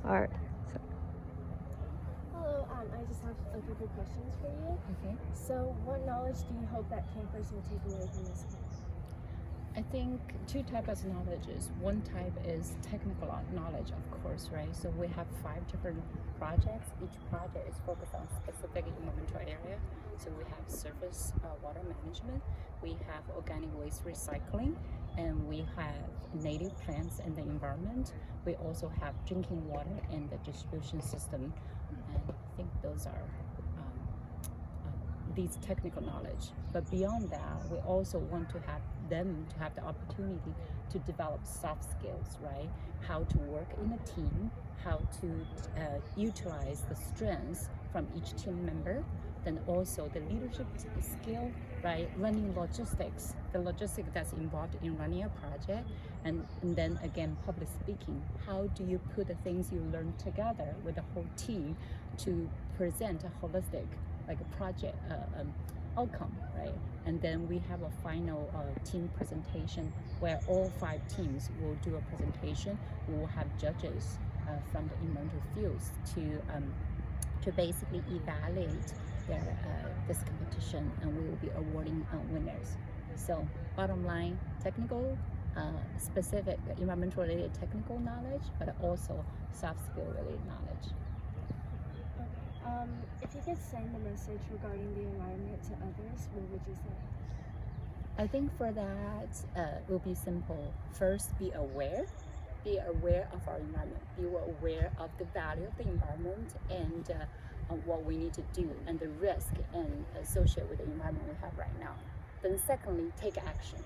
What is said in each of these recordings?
Alright. So, Hello, I just have a couple questions for you. Okay. So, what knowledge do you hope that campers will take away from this camp? I think two types of knowledges. One type is technical knowledge, of course, right? So we have 5 different projects. Each project is focused on specific environmental area. So we have surface water management, we have organic waste recycling, and we have native plants in the environment. We also have drinking water and the distribution system. And I think those are these technical knowledge. But beyond that, we also want to have them to have the opportunity to develop soft skills, right? How to work in a team, how to utilize the strengths from each team member, then also the leadership skill, right? Running logistics, the logistics that's involved in running a project, and then again, public speaking. How do you put the things you learn together with the whole team to present a holistic, like a project outcome, right? And then we have a final team presentation where all 5 teams will do a presentation. We will have judges from the environmental fields to basically evaluate their this competition, and we will be awarding winners. So bottom line, technical, specific environmental related technical knowledge, but also soft skill related knowledge. If you could send a message regarding the environment to others, what would you say? I think for that, it will be simple. First, be aware. Be aware of our environment. Be aware of the value of the environment and what we need to do and the risk and associated with the environment we have right now. Then secondly, take action.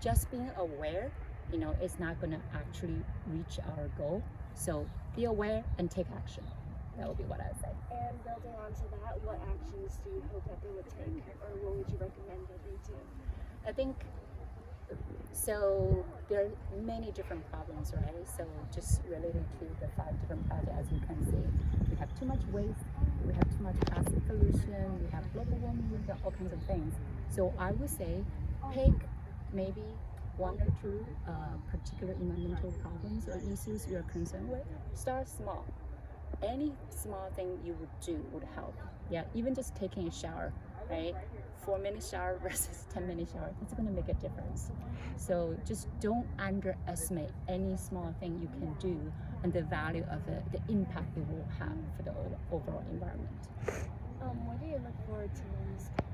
Just being aware, it's not going to actually reach our goal. So be aware and take action. That would be what I would say. And building on to that, what actions do you hope that they would take, or what would you recommend that they do? I think so. There are many different problems, right? So just related to the 5 different projects, as you can see, we have too much waste, we have too much plastic pollution, we have global warming, we have all kinds of things. So I would say, pick maybe 1 or 2 particular environmental problems or issues you're concerned with. Start small. Any small thing you would do would help. Yeah, even just taking a shower, right? 4-minute shower versus 10-minute shower, it's going to make a difference. So just don't underestimate any small thing you can do and the value of it, the impact it will have for the overall environment. What do you look forward to in this camp?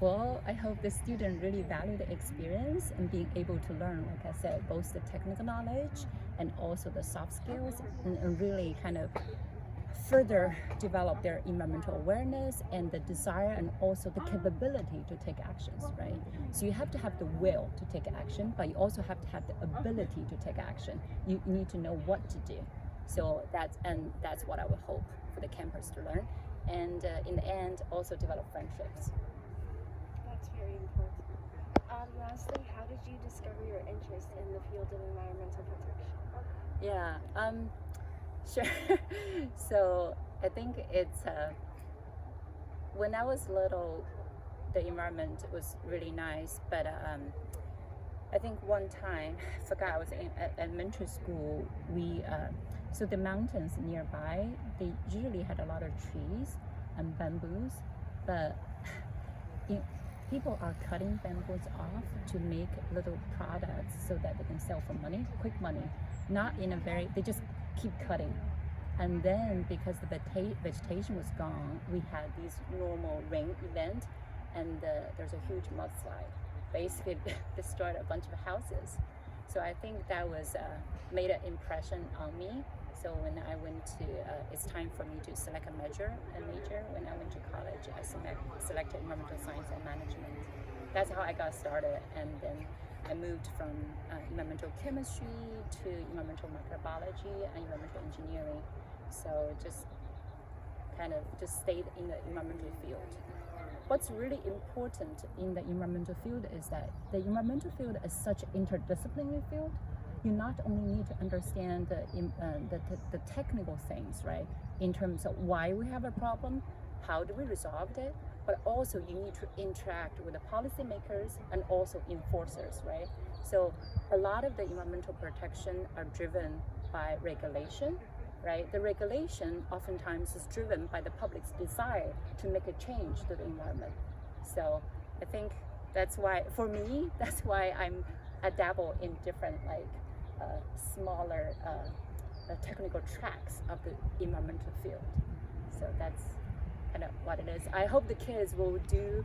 Well, I hope the student really value the experience and being able to learn, like I said, both the technical knowledge and also the soft skills, and really kind of further develop their environmental awareness and the desire and also the capability to take actions, right? So you have to have the will to take action, but you also have to have the ability to take action. You need to know what to do. So that's what I would hope for the campers to learn. And in the end, also develop friendships. That's very important. Lastly, how did you discover your interest in the field of environmental protection? Yeah, sure. So I think it's when I was little, the environment was really nice, but I think one time, I forgot, I was in elementary school. So the mountains nearby, they usually had a lot of trees and bamboos, but people are cutting bamboos off to make little products so that they can sell for money, quick money. Not in a very, they just keep cutting. And then because the vegetation was gone, we had these normal rain event, and there's a huge mudslide. Basically destroyed a bunch of houses. So I think that was made an impression on me. So when I went to, it's time for me to select a major. When I went to college, I selected environmental science and management. That's how I got started, and then I moved from environmental chemistry to environmental microbiology and environmental engineering. So just kind of just stayed in the environmental field. What's really important in the environmental field is that the environmental field is such an interdisciplinary field. You not only need to understand the technical things, right, in terms of why we have a problem, how do we resolve it, but also you need to interact with the policymakers and also enforcers, right? So a lot of the environmental protection are driven by regulation, right? The regulation oftentimes is driven by the public's desire to make a change to the environment. So I think that's why, for me, that's why I dabble in different smaller technical tracks of the environmental field. So that's kind of what it is. I hope the kids will do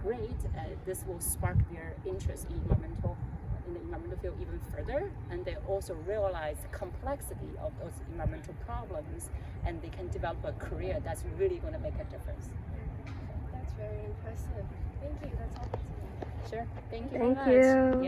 great. This will spark their interest in the environmental field even further, and they also realize the complexity of those environmental problems, and they can develop a career that's really going to make a difference. That's very impressive. Thank you. That's all for today. Sure. Thank you Thank very much. you.